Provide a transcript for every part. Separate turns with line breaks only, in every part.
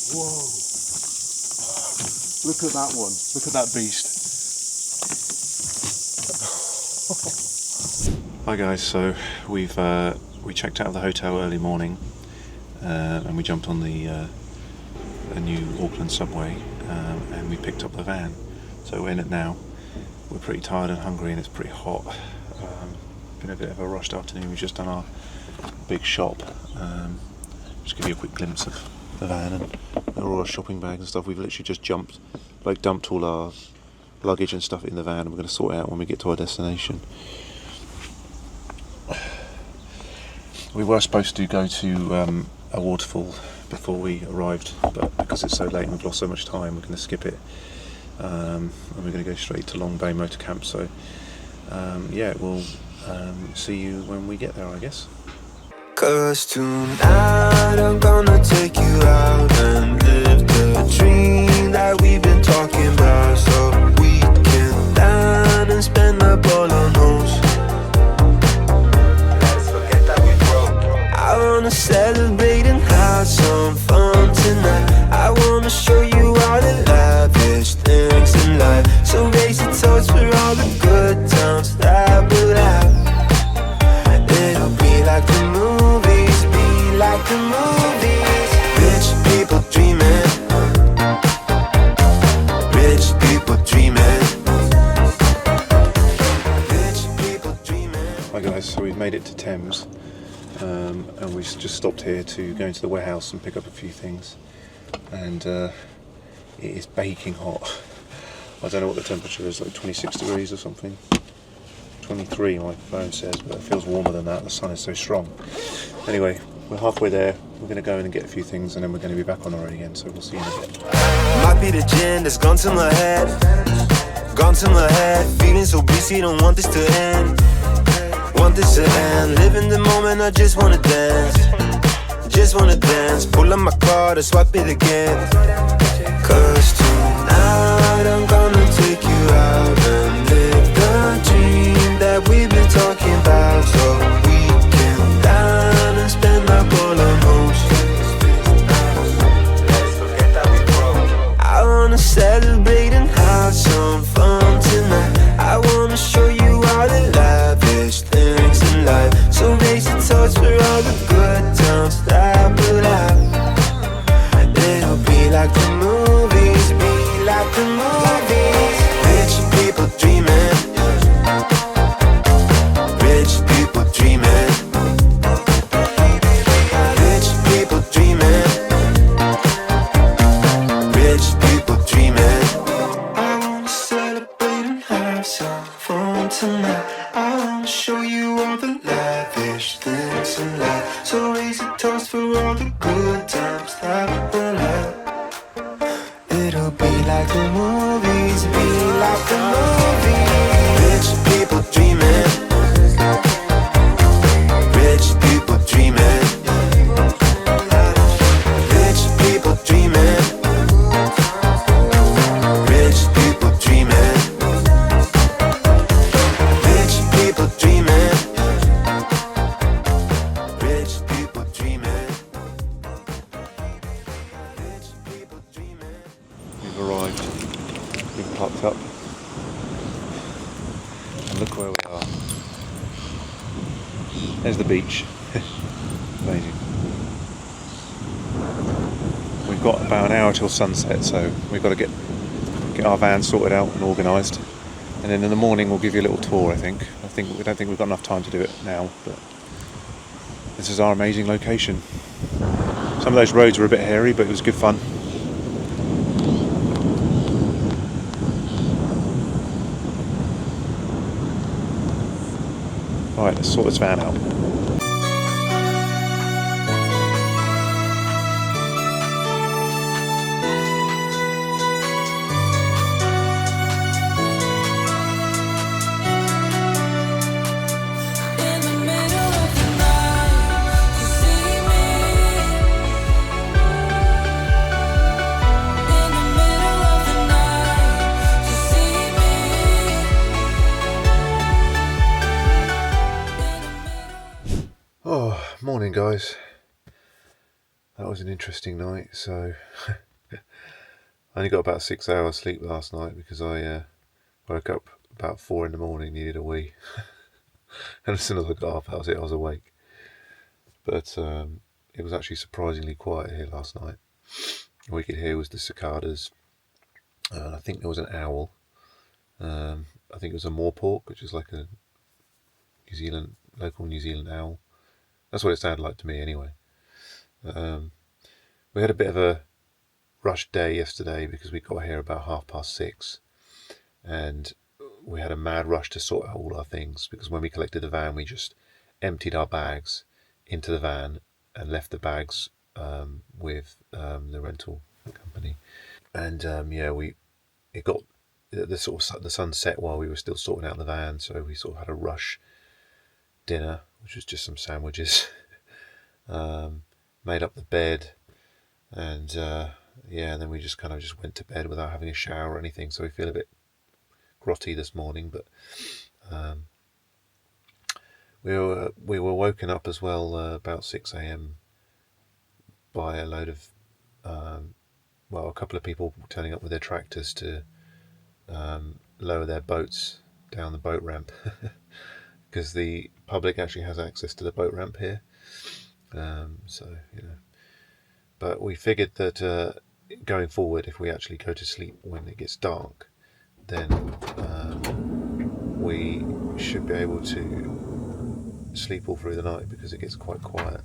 Whoa. Look at that one. Look at that beast. Hi guys, so we checked out of the hotel early morning and we jumped on the new Auckland subway and we picked up the van. So we're in it now. We're pretty tired and hungry and it's pretty hot. Been a bit of a rushed afternoon. We've just done our big shop. Just give you a quick glimpse of the van and all our shopping bags and stuff. We've literally just dumped all our luggage and stuff in the van, and we're going to sort it out when we get to our destination. We were supposed to go to a waterfall before we arrived, but because it's so late and we've lost so much time, we're going to skip it, and we're going to go straight to Long Bay Motor Camp. So yeah, we'll see you when we get there, I guess. 'Cause tonight I'm gonna take you out and live the dream that we've been talking about, so we can dine and spend up all on those. Let's forget that we broke. I wanna celebrate and have some fun tonight. I wanna show you all the lavish things in life, so raise a toast for all the good times that we'll have. It'll be like the movies, be like the movies. Rich people dreaming, rich people dreaming, rich people dreaming. Hi guys, so we've made it to Thames, and we've just stopped here to go into the warehouse and pick up a few things. And it is baking hot. I don't know what the temperature is, like 26 degrees or something. 23 my phone says, but it feels warmer than that. The sun is so strong. Anyway, we're halfway there. We're going to go in and get a few things and then we're going to be back on our road again, so we'll see you in a bit. Might be the gin that's gone to my head, gone to my head. Feeling so busy, don't want this to end, want this to end. Live in the moment, I just want to dance, just want to dance. Pull up my card and swipe it again. 'Cause tonight I'm gonna take you out and live the dream that we've been talking about, so we can dine and spend up all our most. Let's forget that we broke. I wanna celebrate and have some fun tonight. I wanna show you all the lavish things in life, so raise a toast for all the good times that we'll have. It'll be like the movies, be like the movies. Rich people dreaming, rich people dreaming, rich people dreaming, rich people dreaming. I wanna celebrate and have some fun tonight. I wanna show you all the lavish things in life, so raise a toast for all the good times that we'll have. It'll be like the movies, be like the movies. Rich people dreaming, rich people dreaming, rich people dreaming, rich people dreaming, rich people dreaming, rich people dreaming, rich people dreaming. We've arrived, we've parked up, and look where we are. There's the beach. Amazing. We've got about an hour till sunset, so we've got to get our van sorted out and organised, and then in the morning we'll give you a little tour. I don't think we've got enough time to do it now, but this is our amazing location. Some of those roads were a bit hairy, but it was good fun. Alright, let's sort this van out. Morning guys. that was an interesting night. So I only got about 6 hours sleep last night because I woke up about 4 in the morning, needed a wee. And as soon as I got up, that was it, I was awake. But it was actually surprisingly quiet here last night. All we could hear was the cicadas. I think there was an owl. I think it was a moorpork, which is like a local New Zealand owl. That's what it sounded like to me anyway. We had a bit of a rushed day yesterday because we got here about 6:30, and we had a mad rush to sort out all our things, because when we collected the van, we just emptied our bags into the van and left the bags with the rental company. And the sun set while we were still sorting out the van, so we sort of had a rush dinner, which was just some sandwiches. Made up the bed, and then we just kind of went to bed without having a shower or anything, so we feel a bit grotty this morning. But we were woken up as well about 6 a.m. by a load of a couple of people turning up with their tractors to lower their boats down the boat ramp, because the public actually has access to the boat ramp here. But we figured that going forward, if we actually go to sleep when it gets dark, then we should be able to sleep all through the night, because it gets quite quiet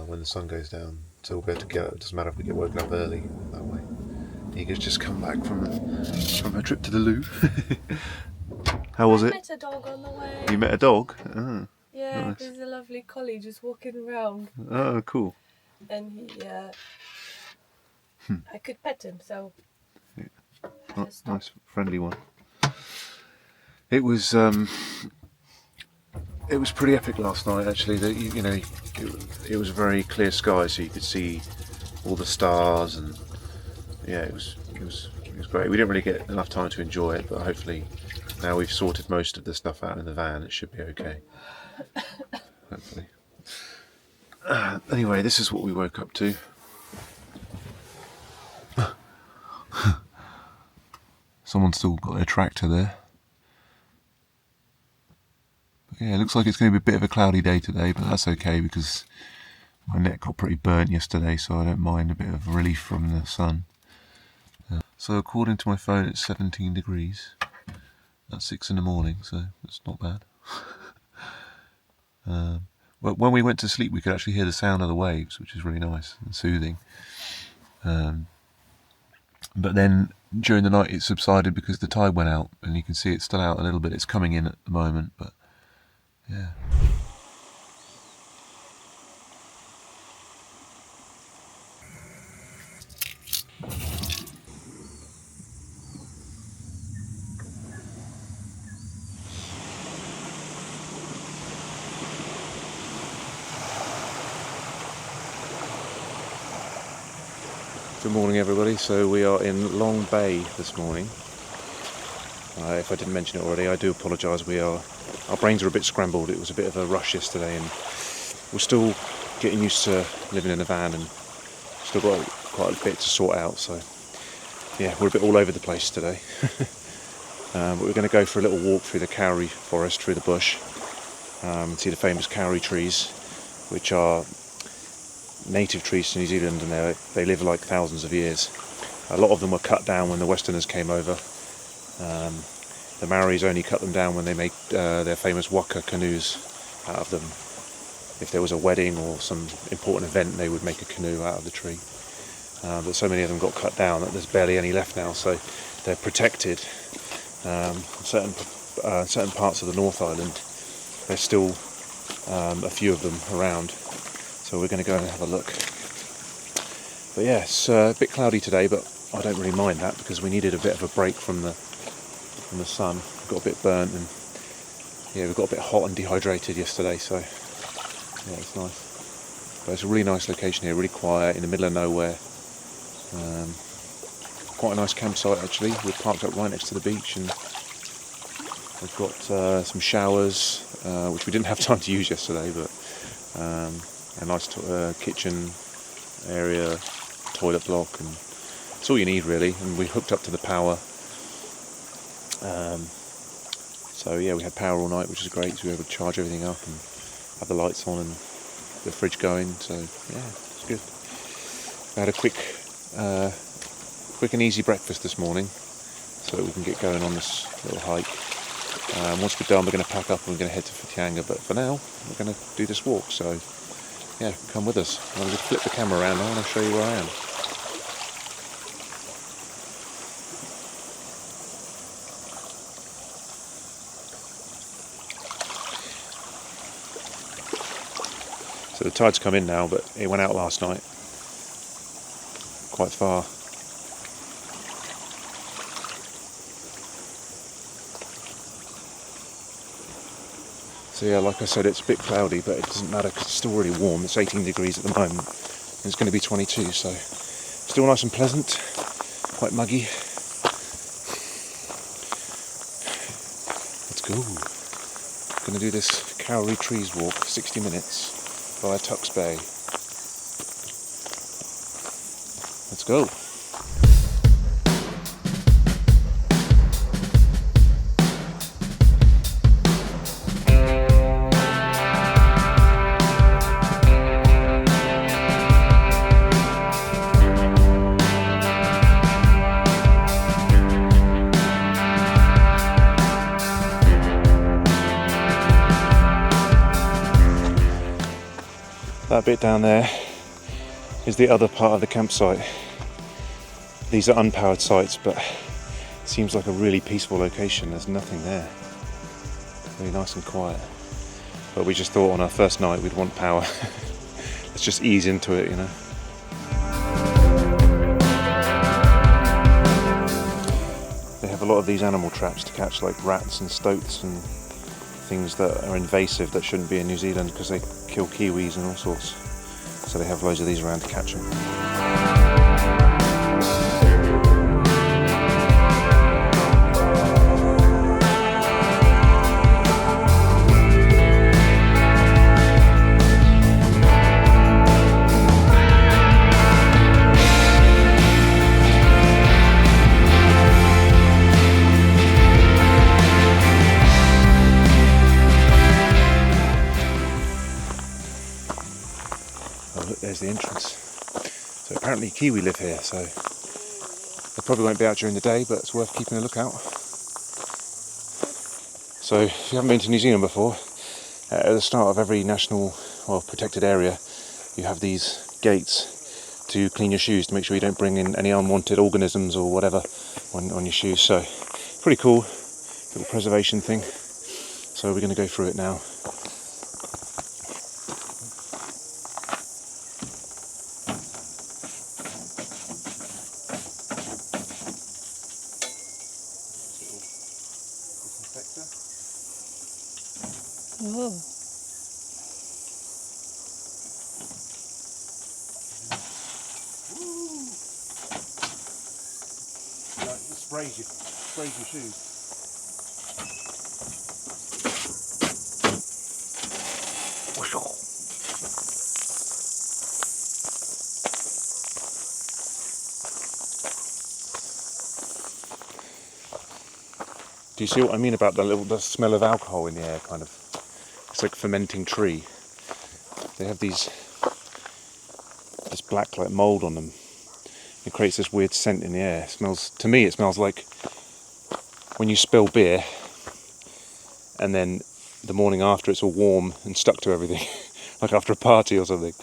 when the sun goes down. So we'll be able to get up. It doesn't matter if we get woken up early that way. Ega's just come back from her trip to the loo. How was it?
I met a dog on the way.
You met a dog? Oh,
yeah,
nice.
There's a lovely collie just walking around.
Oh, cool.
And he, I could pet him, so.
Yeah. Oh, nice, friendly one. It was pretty epic last night, actually. It was very clear sky, so you could see all the stars, and yeah, it was great. We didn't really get enough time to enjoy it, but hopefully now we've sorted most of the stuff out in the van, it should be okay. Hopefully. Anyway, this is what we woke up to. Someone's still got their tractor there. But yeah, it looks like it's going to be a bit of a cloudy day today, but that's okay because my neck got pretty burnt yesterday, so I don't mind a bit of relief from the sun. So according to my phone, it's 17 degrees. That's 6 in the morning, so that's not bad. But when we went to sleep, we could actually hear the sound of the waves, which is really nice and soothing. But then during the night it subsided because the tide went out, and you can see it's still out a little bit. It's coming in at the moment, but yeah. Good morning, everybody. So we are in Long Bay this morning. If I didn't mention it already, I do apologise. Our brains are a bit scrambled. It was a bit of a rush yesterday, and we're still getting used to living in a van, and still got quite a bit to sort out. So yeah, we're a bit all over the place today. But we're going to go for a little walk through the Kauri forest, through the bush, and see the famous Kauri trees, which are native trees to New Zealand, and they live like thousands of years. A lot of them were cut down when the Westerners came over. The Maoris only cut them down when they made their famous waka canoes out of them. If there was a wedding or some important event, they would make a canoe out of the tree. But so many of them got cut down that there's barely any left now, so they're protected. Certain parts of the North Island, there's still a few of them around. So we're going to go and have a look. But yeah, it's a bit cloudy today, but I don't really mind that because we needed a bit of a break from the sun. We got a bit burnt, and yeah, we got a bit hot and dehydrated yesterday, so yeah, it's nice. But it's a really nice location here, really quiet, in the middle of nowhere. Quite a nice campsite actually. We're parked up right next to the beach, and we've got some showers, which we didn't have time to use yesterday, but a nice kitchen, area, toilet block, and it's all you need really. And we hooked up to the power. So yeah, we had power all night, which is great. So we were able to charge everything up and have the lights on and the fridge going. So yeah, it's good. I had a quick and easy breakfast this morning, so that we can get going on this little hike. Once we're done, we're going to pack up and we're going to head to Futianga. But for now, we're going to do this walk. So yeah, come with us. I'll just flip the camera around now and I'll show you where I am. So the tide's come in now, but it went out last night, quite far. So yeah, like I said, it's a bit cloudy, but it doesn't matter because it's still really warm. It's 18 degrees at the moment, and it's going to be 22, so still nice and pleasant, quite muggy. Let's go. Going to do this Kauri Trees walk, 60 minutes. Via Tux Bay. Let's go. That bit down there is the other part of the campsite. These are unpowered sites, but it seems like a really peaceful location. There's nothing there. Really nice and quiet. But we just thought on our first night we'd want power. Let's just ease into it, you know. They have a lot of these animal traps to catch like rats and stoats and things that are invasive that shouldn't be in New Zealand because they kill kiwis and all sorts. So they have loads of these around to catch them. There's the entrance. So apparently kiwi live here, so they probably won't be out during the day, but it's worth keeping a lookout. So if you haven't been to New Zealand before, at the start of every national, well, protected area, you have these gates to clean your shoes to make sure you don't bring in any unwanted organisms or whatever on your shoes. So pretty cool little preservation thing. So we're going to go through it now.
Oh.
Sprays your shoes. Do you see what I mean about the smell of alcohol in the air, kind of? It's like fermenting tree. They have this black like mould on them. It creates this weird scent in the air. To me it smells like when you spill beer and then the morning after it's all warm and stuck to everything. Like after a party or something.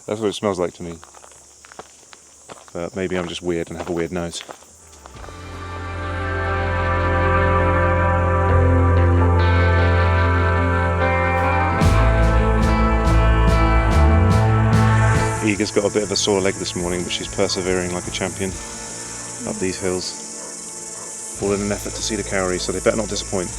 That's what it smells like to me. But maybe I'm just weird and have a weird nose. Ega's got a bit of a sore leg this morning, but she's persevering like a champion up these hills. All in an effort to see the Kauri, so they better not disappoint.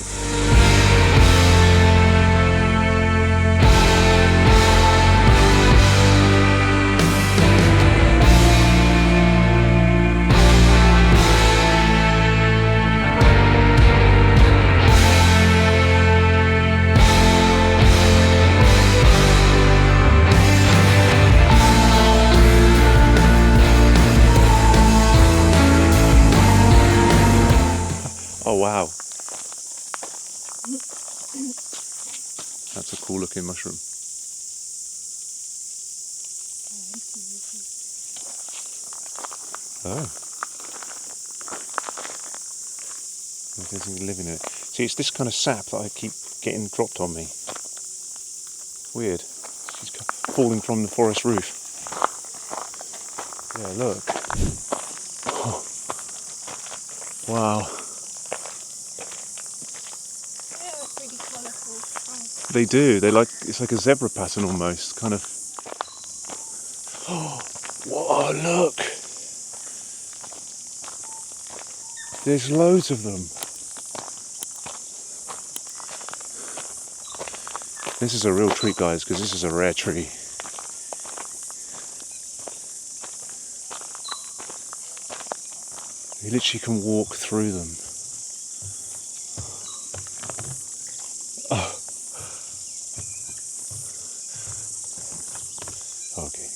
cool looking mushroom. Oh. There's anything living in it. See, it's this kind of sap that I keep getting dropped on me. Weird. She's falling from the forest roof. Yeah, look. Oh. Wow.
Yeah, they're pretty colourful.
They do. They like, it's like a zebra pattern almost, kind of. Oh, whoa, look. There's loads of them. This is a real treat, guys, because this is a rare tree. You literally can walk through them. Oh. Okay.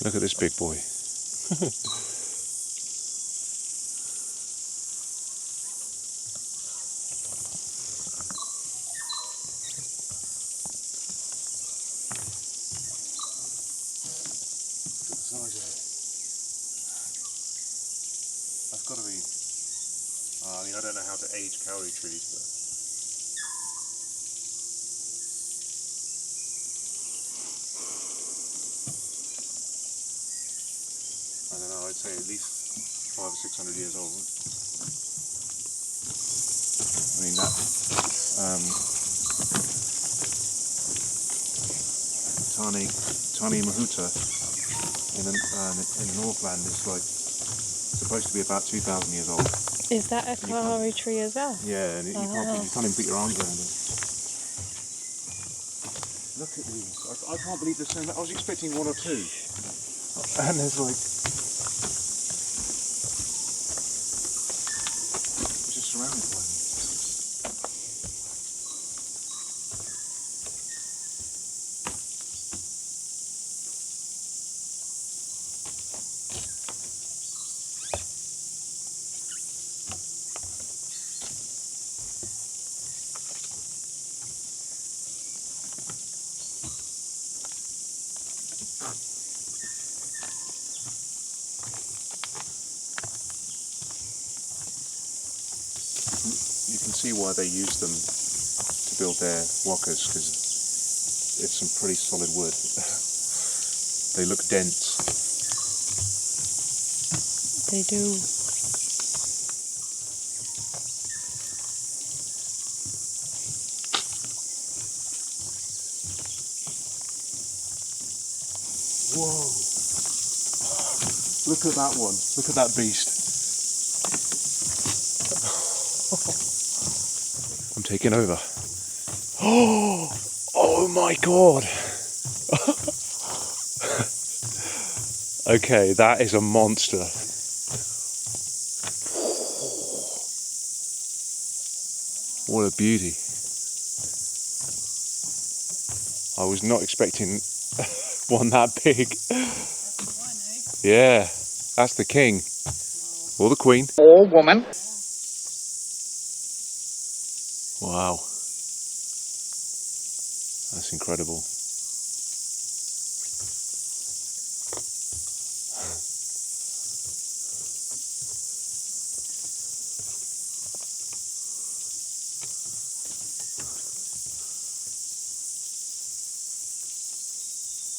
Look at this big boy. That's got to be. I mean, I don't know how to age Kauri trees, but. I don't know, I'd say at least 500 or 600 years old. I mean, that Tani Mahuta in the Northland is like supposed to be about 2,000 years old.
Is that a Kauri tree as well?
Yeah, and you can't even put your arms around it. Look at these. I can't believe there's so many. I was expecting one or two. And there's like... We're just surrounded by them. You can see why they use them to build their walkers, because it's some pretty solid wood. They look dense.
They do.
Whoa! Look at that one. Look at that beast. I'm taking over. Oh my god! Okay, that is a monster. What a beauty. I was not expecting one that big. Yeah, that's the king. Or the queen.
Or woman.
Wow. That's incredible.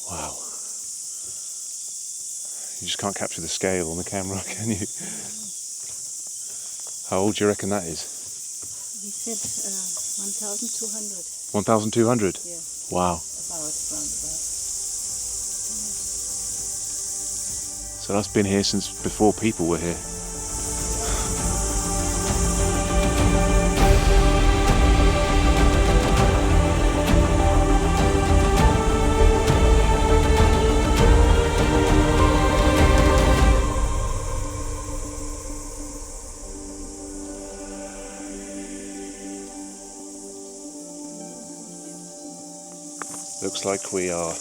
Wow. You just can't capture the scale on the camera, can you? How old do you reckon that is?
He said 1,200.
1,200?
Yeah.
Wow.
About.
So that's been here since before people were here. Looks like we are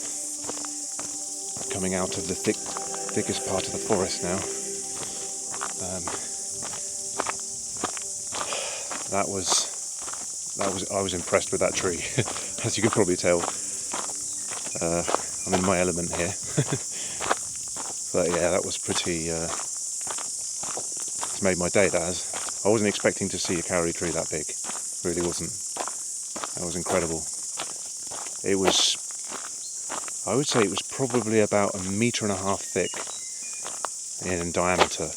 coming out of the thickest part of the forest now. I was impressed with that tree, as you can probably tell. I'm in my element here. But yeah, that was pretty, it's made my day, that has. I wasn't expecting to see a Kauri tree that big, really wasn't. That was incredible. It was, I would say it was probably about 1.5 meters thick in diameter,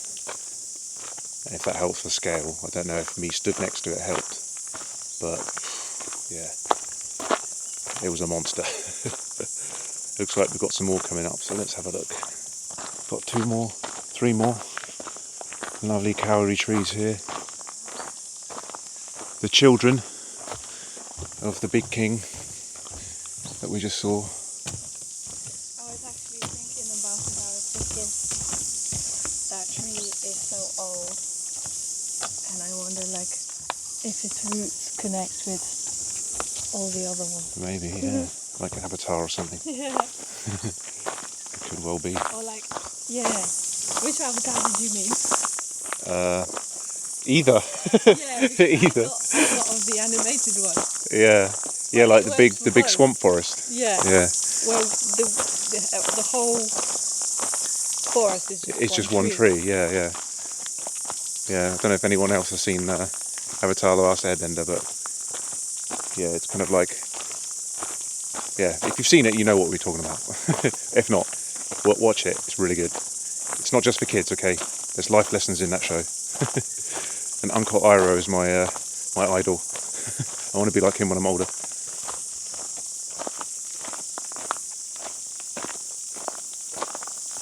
if that helps for scale. I don't know if me stood next to it helped, but yeah, it was a monster. Looks like we've got some more coming up, so let's have a look. Got 2 more, 3 more lovely Kauri trees here. The children of the big king that we just saw.
I was actually thinking about it. I was thinking that tree is so old, and I wonder, like, if its roots connect with all the other ones.
Maybe, yeah, like an avatar or something.
Yeah.
It could well be.
Or like, yeah. Which avatar did you mean?
Either.
Yeah,
Either.
I thought of the animated one.
Yeah, yeah, like the big swamp forest.
Yeah.
Yeah.
Well, the whole forest is just
It's just one tree. Yeah, yeah. Yeah, I don't know if anyone else has seen Avatar: The Last Airbender, but yeah, it's kind of like, yeah, if you've seen it, you know what we're talking about. If not, watch it. It's really good. It's not just for kids, okay? There's life lessons in that show. And Uncle Iroh is my idol. I want to be like him when I'm older.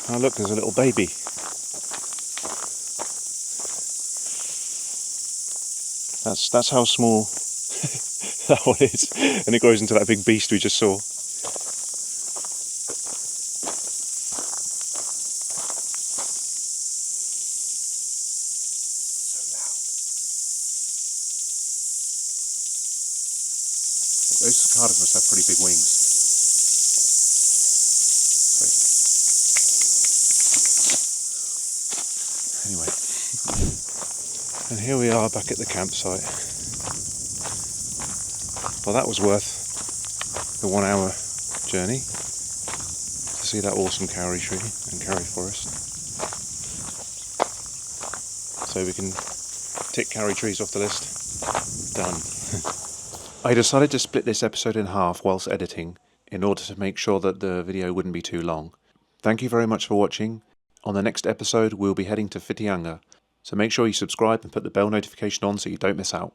Oh look, there's a little baby. That's how small that one is, and it grows into that big beast we just saw. Those cicadas must have pretty big wings. Sweet. Anyway, and here we are back at the campsite. Well, that was worth the 1 hour journey to see that awesome Kauri tree and Kauri forest. So we can tick Kauri trees off the list. Done. I decided to split this episode in half whilst editing in order to make sure that the video wouldn't be too long. Thank you very much for watching. On the next episode we'll be heading to Whitianga, so make sure you subscribe and put the bell notification on so you don't miss out.